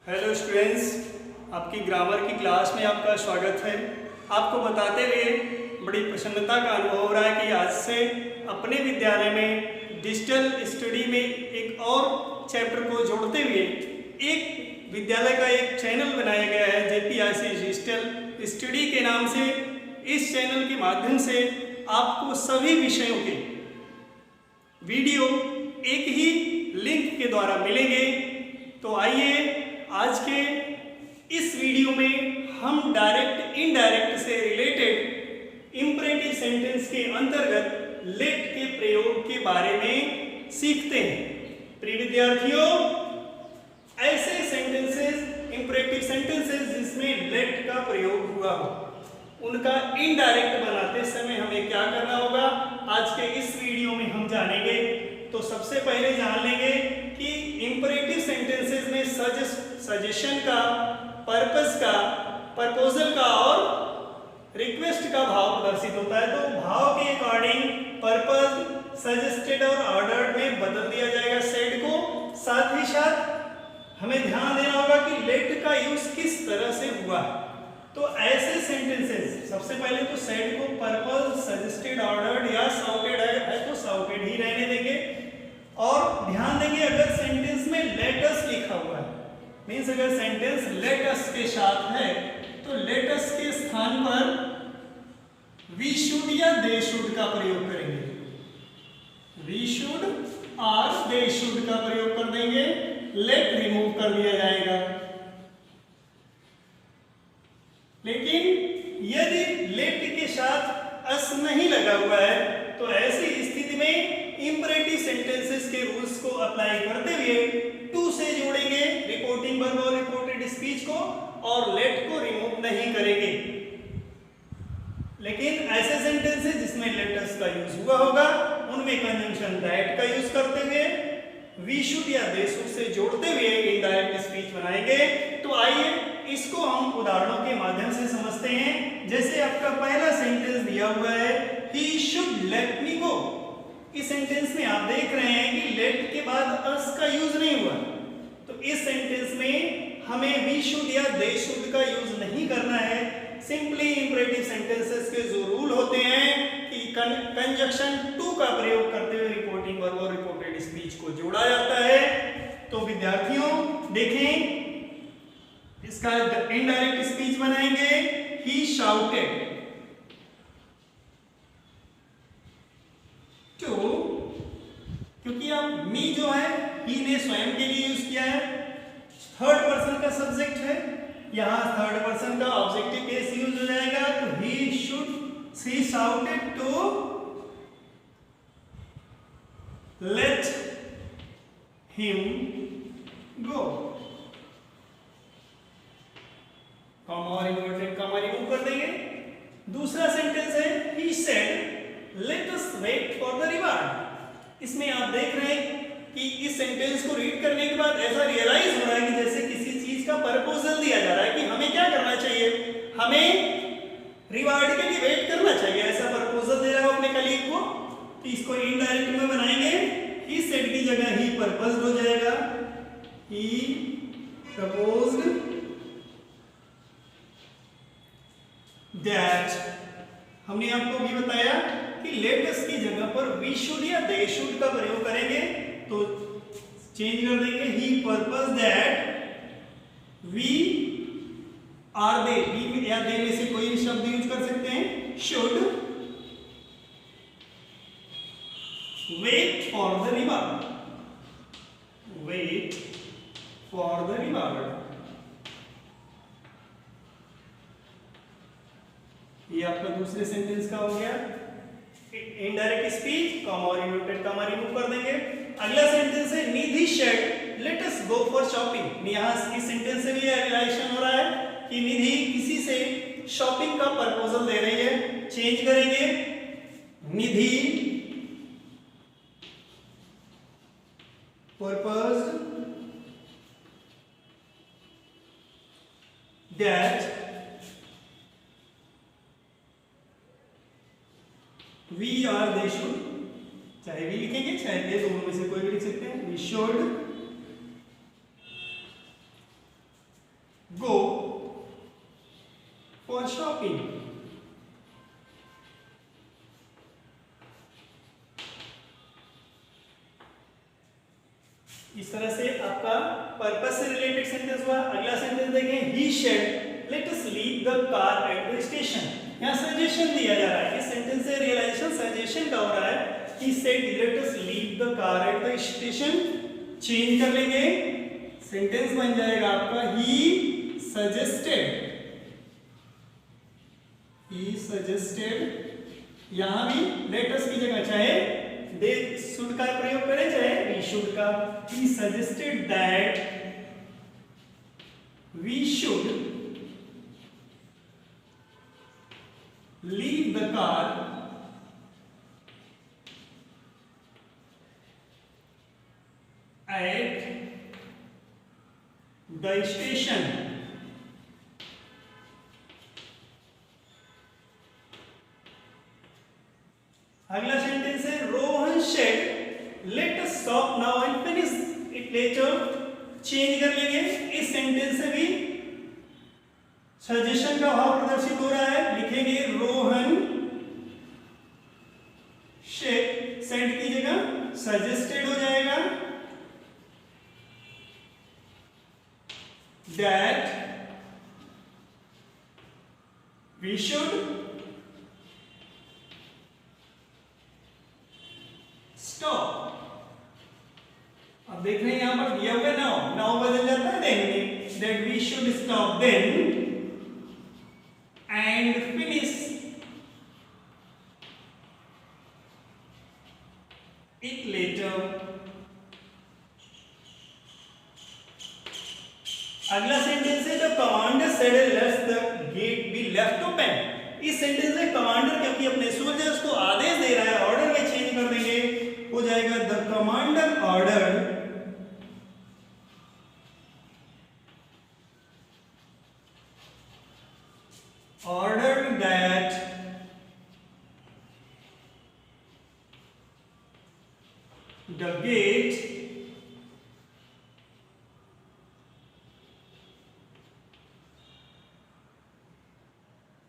Hello students, आपकी grammar की class में आपका स्वागत है। आपको बताते हुए बड़ी प्रसन्नता का अनुभव हो रहा है कि आज से अपने विद्यालय में डिजिटल स्टडी में एक और चैप्टर को जोड़ते हुए एक विद्यालय का एक चैनल बनाया गया है JPIC डिजिटल स्टडी के नाम से। इस चैनल के माध्यम से आपको सभी विषयों के वीडियो एक ही लिंक के द्वारा मिलेंगे। तो आइए आज के इस वीडियो में हम डायरेक्ट इनडायरेक्ट से रिलेटेड इंपरेटिव सेंटेंस के अंतर्गत लेट के प्रयोग के बारे में सीखते हैं। प्रिय विद्यार्थियों, ऐसे सेंटेंसेस इंपरेटिव सेंटेंसेस जिसमें लेट का प्रयोग हुआ हो उनका इनडायरेक्ट बनाते समय हमें क्या करना होगा, आज के इस वीडियो में हम जानेंगे। तो सबसे पहले जान लेंगे कि इंपरेटिव सेंटेंसेस में सजेशन का, पर्पस का, प्रपोजल का और रिक्वेस्ट का भाव प्रदर्शित होता है। तो भाव के अकॉर्डिंग पर्पस, सजेस्टेड और ऑर्डर्ड में बदल दिया जाएगा सेड को। साथ ही साथ हमें ध्यान देना होगा कि लेट का यूज किस तरह से हुआ है। तो ऐसे सेंटेंसेस सबसे पहले तो सेड को पर्पस, सजेस्टेड, ऑर्डर्ड या साउटेड है तो साउटेड ही रहने देंगे। और ध्यान देंगे अगर सेंटेंस में लेट अस लिखा हुआ है, मीन्स अगर सेंटेंस लेट अस के साथ है तो लेट अस के स्थान पर वी शुड या दे शुड का प्रयोग करेंगे। वी शुड और दे शुड का प्रयोग कर देंगे, लेट रिमूव कर दिया जाएगा। लेकिन यदि लेट के साथ अस नहीं लगा हुआ है तो ऐसी स्थिति में इंपरेटिव सेंटेंसेस के रूल्स को अप्लाई करते हुए टू से जोड़ेंगे रिपोर्टिंग वर्ब और रिपोर्टेड स्पीच को और लेट को रिमूव नहीं करेंगे। लेकिन ऐसे सेंटेंसेस जिसमें लेटस का यूज हुआ होगा उनमें कंजंक्शन दैट का यूज करते हुए वी शुड या दे शुड से जोड़ते हुए इनडायरेक्ट स्पीच बनाएंगे। तो आइए इसको हम उदाहरणों के माध्यम से समझते हैं। जैसे आपका पहला सेंटेंस दिया हुआ है, ही शुड लेट मी गो। इस सेंटेंस में आप देख रहे हैं कि लेट के बाद अस का यूज नहीं हुआ। तो इस सेंटेंस में हमें वी शुड या दे शुड का यूज नहीं करना है। सिंपली इंपरेटिव सेंटेंसेस के जो रूल होते हैं कि कंजंक्शन टू का प्रयोग करते हुए रिपोर्टिंग वर्ब और रिपोर्टेड स्पीच को जोड़ा जाता है। तो विद्यार्थियों देखें, इसका इनडायरेक्ट स्पीच बनाएंगे, ही शाउटेड टू, क्योंकि अब मी जो है ही ने स्वयं के लिए यूज किया है, थर्ड पर्सन का सब्जेक्ट है, यहां थर्ड पर्सन का ऑब्जेक्टिव केस यूज हो जाएगा। तो he should see shouted to let him go. Comma और इन्वर्टेड कॉमा रिमूव कर देंगे। दूसरा सेंटेंस है, he said let us wait for the reward. इसमें आप देख रहे हैं कि इस सेंटेंस को रीड करने के बाद ऐसा रियलाइज हो रहा है कि जैसे किसी चीज का प्रपोजल दिया जा रहा है कि हमें क्या करना चाहिए, हमें रिवार्ड के लिए वेट करना चाहिए, ऐसा प्रपोजल दे रहा है अपने कलीग को। तो इसको इनडायरेक्ट में बनाएंगे, ही सेड की जगह ही पर्पस्ड हो जाएगा, ही प्रपोज्ड दैट। हमने आपको भी बताया कि लेट अस की जगह पर वी शुड या दे शुड का प्रयोग करेंगे। तो चेंज कर देंगे, he purpose that we are they, we या दे में से कोई भी शब्द यूज कर सकते हैं, should wait for the reward, wait for the reward. ये आपका दूसरे सेंटेंस का हो गया इनडायरेक्ट स्पीच, कॉमा और इन्वर्टेड कॉमा रिमूव कर देंगे। अगला सेंटेंस है, Nidhi said let us go for shopping. यहां इस सेंटेंस से भी रिलेशन हो रहा है कि निधि किसी से शॉपिंग का प्रपोजल दे रही है। चेंज करेंगे, Nidhi purposed that we are they should, चाहे वी लिखेंगे चाहे दे, दोनों में से कोई भी लिख सकते हैं। We should for shopping. इस तरह से आपका पर्पस से रिलेटेड सेंटेंस हुआ। अगला सेंटेंस देखें, ही said let us leave the car at the station. यहाँ सजेशन दिया जा रहा है, इस सेंटेंस से रियलाइजेशन सजेशन का हो रहा है। He said let us leave the car at the station. Change कर लेंगे, सेंटेंस बन जाएगा आपका ही सजेस्टेड। He suggested. यहां भी लेट अस की जगह चाहे दे शुड का प्रयोग करें चाहे वी शुड का। He suggested that we should leave the car at the station. अगला सेंटेंस है, Rohan said let us stop now and finish it later. Change कर लेंगे, इस सेंटेंस से भी सजेशन का भाव प्रदर्शित हो रहा है। लिखेंगे रोहन सेड की जगह सजेस्टेड हो जाएगा that we should stop। अब देख रहे हैं यहां पर दिया हुआ नाउ, नाउ बदल जाता है देन में। that we should stop then and finish it later। अगला सेंटेंस है, the commander said let's the gate be left open. इस सेंटेंस में कमांडर क्योंकि अपने सोल्जर्स को आदेश दे रहा है, ऑर्डर में चेंज कर देंगे, हो जाएगा the commander order that the gate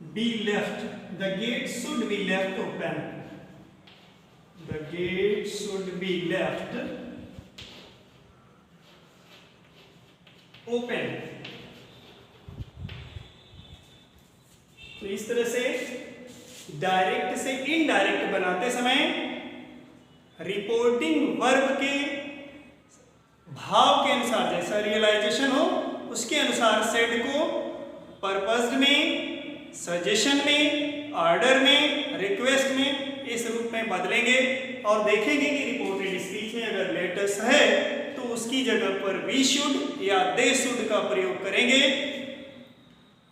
be left, the gate should be left open, the gate should be left open। तो इस तरह से डायरेक्ट से इनडायरेक्ट बनाते समय रिपोर्टिंग वर्ब के भाव के अनुसार जैसा रियलाइजेशन हो उसके अनुसार सेड को पर्पस्ड में, सजेशन में, ऑर्डर में, रिक्वेस्ट में इस रूप में बदलेंगे और देखेंगे कि रिपोर्टेड स्पीच में अगर लेट अस है तो उसकी जगह पर वी शुड या दे शुड का प्रयोग करेंगे।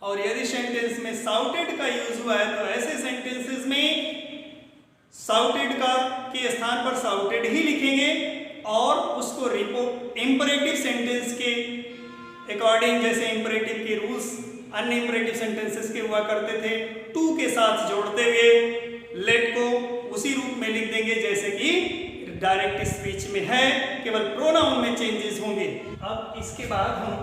और यदि सेंटेंस में साउटेड का यूज हुआ है तो ऐसे सेंटेंसेस में साउटेड का के स्थान पर साउटेड ही लिखेंगे और उसको इंपरेटिव सेंटेंस के अकॉर्डिंग, जैसे इंपरेटिव के रूल्स अन्य इंपरेटिव सेंटेंसेस के हुआ करते थे, टू के साथ जोड़ते हुए लेट को उसी रूप में लिख देंगे जैसे कि डायरेक्ट स्पीच में है, केवल प्रोनाउन में चेंजेस होंगे। अब इसके बाद हम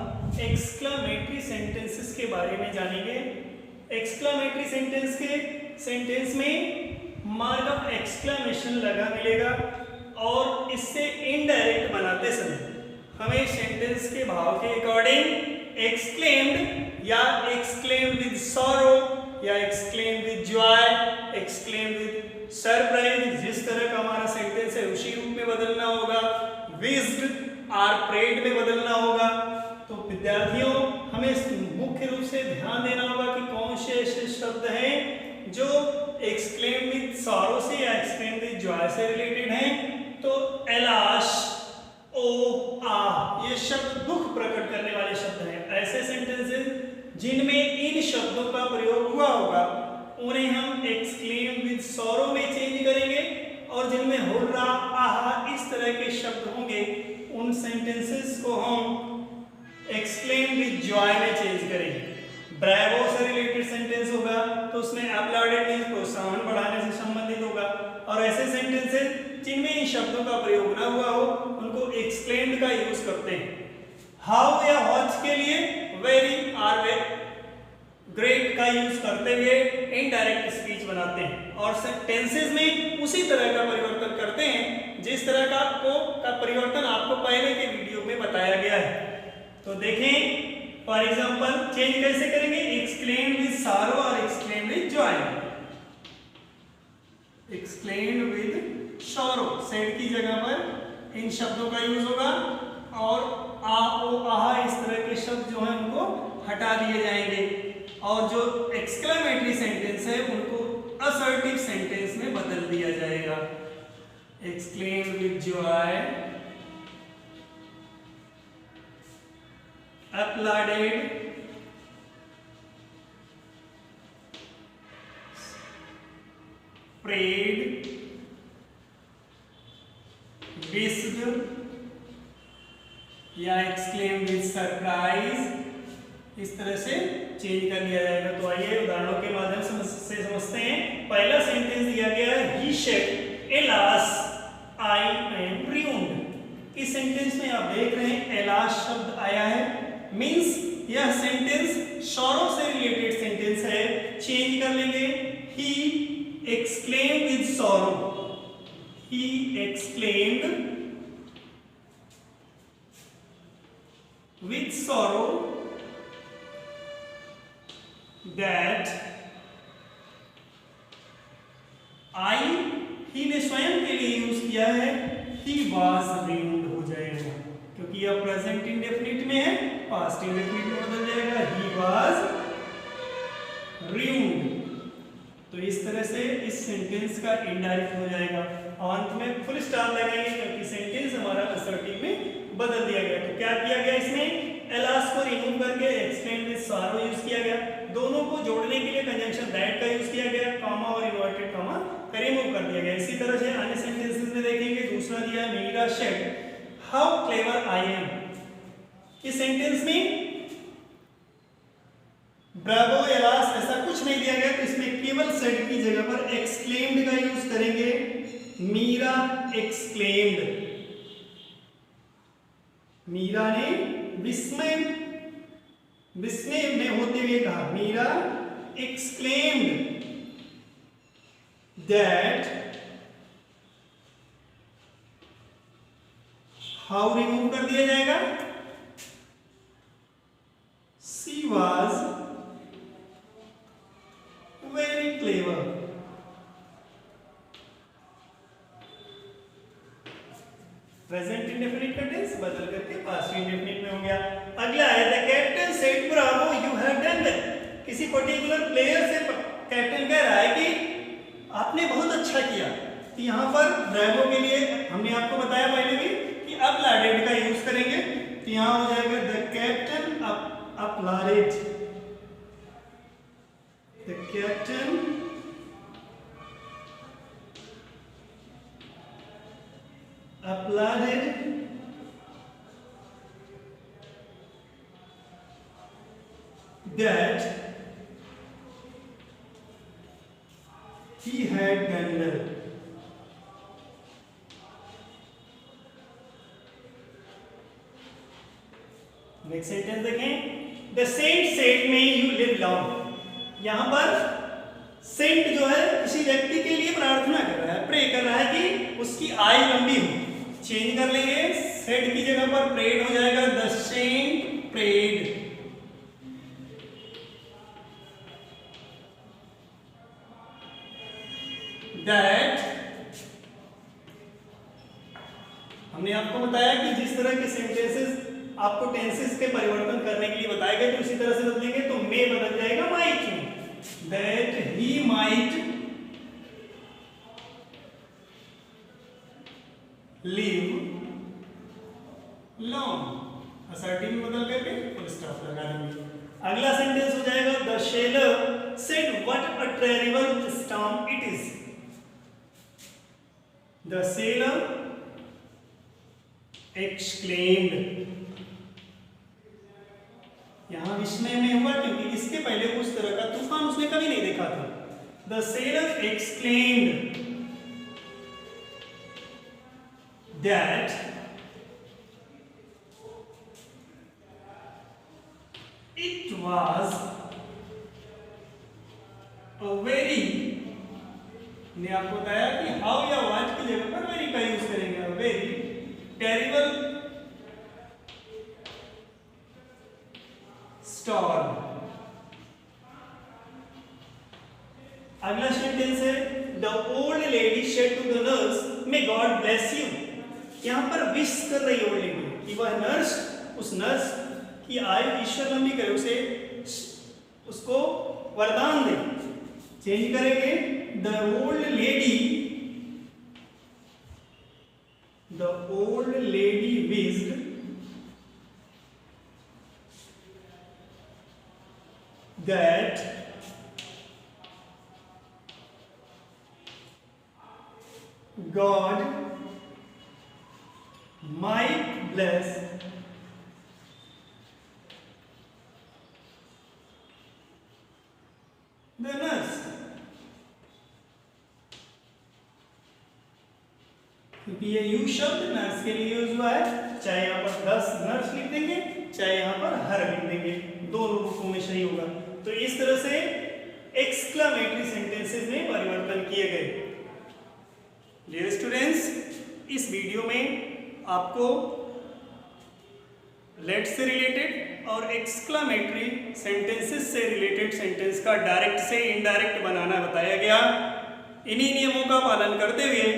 एक्सक्लेमेटरी सेंटेंसेस के बारे में जानेंगे। एक्सक्लेमेटरी सेंटेंस में मार्क ऑफ एक्सक्लेमेशन लगा मिलेगा और इससे इनडायरेक्ट बनाते समय हमें सेंटेंस के भाव के अकॉर्डिंग एक्सक्लेम्ड या एक्सक्लेम्ड विद सॉरो या exclaimed with Joy, exclaimed with surprise, जिस तरह का हमारा सेंटेंस है उसी रूप में बदलना होगा। विज्ड आर प्रेड में बदलना होगा। तो विद्यार्थियों हमें मुख्य रूप से ध्यान देना होगा कि कौन से ऐसे शब्द हैं जो एक्सक्लेम्ड विद सॉरो से या एक्सक्लेम्ड विद जॉय से रिलेटेड हैं। तो एलाश, ओ, आ ये शब्द दुख प्रकट करने वाले शब्द हैं। ऐसे सेंटेंसेस जिनमें इन शब्दों का प्रयोग हुआ होगा उन्हें हम एक्सक्लेम विद सॉरो में चेंज करेंगे और जिनमें हुर्रा, आहा इस तरह के शब्द होंगे उन सेंटेंसेस को हम एक्सक्लेम विद जॉय में चेंज करेंगे। ब्रेवो से रिलेटेड सेंटेंस होगा तो उसमें अपलॉडेड मींस प्रोत्साहन बढ़ाने से संबंधित होगा और ऐसे सेंटेंसेस जिनमें इन शब्दों का प्रयोग ना हुआ हो उनको एक्सक्लेम्ड का यूज करते हैं। हाउ या व्हाट के लिए वेरी आर ग्रेट का यूज करते हुए इनडायरेक्ट स्पीच बनाते हैं और टेंसेस में उसी तरह का परिवर्तन करते हैं जिस तरह का परिवर्तन आपको पहले के वीडियो में बताया गया है। तो देखें फॉर एग्जांपल चेंज कैसे करेंगे, एक्सक्लेम विद सारो और exclaim with Joy. Exclaim with sorrow said की जगह पर इन शब्दों का यूज होगा और आ ओ आहा इस तरह के शब्द जो हैं उनको हटा दिए जाएंगे और जो एक्सक्लेमेटरी सेंटेंस है उनको असर्टिव सेंटेंस में बदल दिया जाएगा। Exclaim with Joy, applauded, prayed, wished या एक्सक्लेम विद सरप्राइज इस तरह से चेंज कर लिया जाएगा। तो आइए उदाहरणों के माध्यम से समझते हैं। पहला सेंटेंस दिया गया है he said alas I am ruined। इस सेंटेंस में आप देख रहे हैं एलास शब्द आया है, मींस यह सेंटेंस सॉरो से रिलेटेड सेंटेंस है। चेंज कर लेंगे, he exclaim with sorrow, he exclaimed with sorrow that I, he ने स्वयं के लिए यूज किया है, he was ruined हो जाएगा क्योंकि यह प्रेजेंट इंडेफिनिट में है, पास्ट इंडेफिनिट में बदल जाएगा, he was ruined। तो इस तरह से इस सेंटेंस का इनडायरेक्ट हो जाएगा। अंत में फुल स्टॉप लगाएंगे क्योंकि सेंटेंस हमारा असर्टिव में बदल दिया गया। तो क्या किया गया इसमें, एलास को रिमूव करके एक्सप्लेन विद सॉरो यूज किया गया। दोनों को जोड़ने के लिए कंजंक्शन दैट का यूज किया गया, कॉमा और इन्वर्टेड कॉमा का रिमूव कर दिया गया। इसी तरह से अन्य सेंटेंसेस में देखेंगे। दूसरा दिया Meera said how clever I am. इस सेंटेंस में ब्रावो एलास ऐसा कुछ नहीं दिया गया, तो इसमें केवल सेड की जगह पर एक्सक्लेम्ड का यूज करेंगे। मीरा एक्सक्लेम्ड, मीरा ने विस्मय में होते हुए कहा, Meera exclaimed that, how remove कर दिया जाएगा, she was very clever. Present indefinite का टेंस बदल करके पास्ट इंडेफिनिट में हो गया। अगला है the captain said bravo you have done well. किसी पर्टिकुलर प्लेयर से कैप्टन कह रहा है कि आपने बहुत अच्छा किया। तो यहाँ पर ब्रावो के लिए हमने आपको बताया पहले भी कि अपलॉडेड का यूज करेंगे। तो यहाँ हो जाएगा the captain applauded, the captain applauded that he had done well। Next sentence देखें, the saint said may you live long. यहां पर सेंट जो है किसी व्यक्ति के लिए प्रार्थना कर रहा है, प्रे कर रहा है कि उसकी आयु लंबी हो। चेंज कर लेंगे, सेड की जगह पर प्रेड हो जाएगा, द सेंट प्रेड। दैट, हमने आपको बताया कि जिस तरह के सेंटेंसेस आपको टेंसेस के परिवर्तन करने के लिए बताए गए, तो उसी तरह से बदलेंगे। तो मे बदल जाएगा माइट में, that he might live long. Assertive में बदल करके फुल स्टॉप लगा देंगे। अगला सेंटेंस हो जाएगा the seller said what a terrible storm it is. The seller exclaimed, यहां विस्मय में हुआ क्योंकि इसके पहले उस तरह का तूफान उसने कभी नहीं देखा था। The seller exclaimed that it was very ने आपको बताया कि हाउ या व्हाट की जगह पर वेरी का यूज करेंगे। Very terrible storm. अगला सेंटेंस है the old lady said to the nurse may God bless you. यहां पर विश कर रही है ओल्ड लेडी कि वह नर्स, उस नर्स की आयु ईश्वर लंबी करे, उसे उसको वरदान दे। चेंज करेंगे the old lady wished that God might bless the nurse। क्योंकि ये यू शब्द नर्स के लिए यूज हुआ है, चाहे यहाँ पर 10 नर्स लिख देंगे, चाहे यहाँ पर हर लिख देंगे, दोनों रूपों में सही होगा। तो इस तरह से एक्सक्लेमेटरी सेंटेंसेस में परिवर्तन किए गए। डियर स्टूडेंट्स, इस वीडियो में आपको लेट से रिलेटेड और एक्सक्लेमेटरी सेंटेंसेस से रिलेटेड सेंटेंस का डायरेक्ट से इनडायरेक्ट बनाना बताया गया। इन्हीं नियमों का पालन करते हुए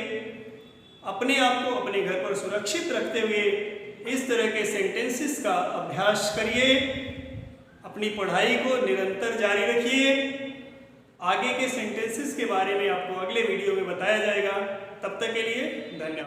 अपने आप को अपने घर पर सुरक्षित रखते हुए इस तरह के सेंटेंसेस का अभ्यास करिए। अपनी पढ़ाई को निरंतर जारी रखिए। आगे के सेंटेंसेस के बारे में आपको अगले वीडियो में बताया जाएगा। तब तक के लिए धन्यवाद।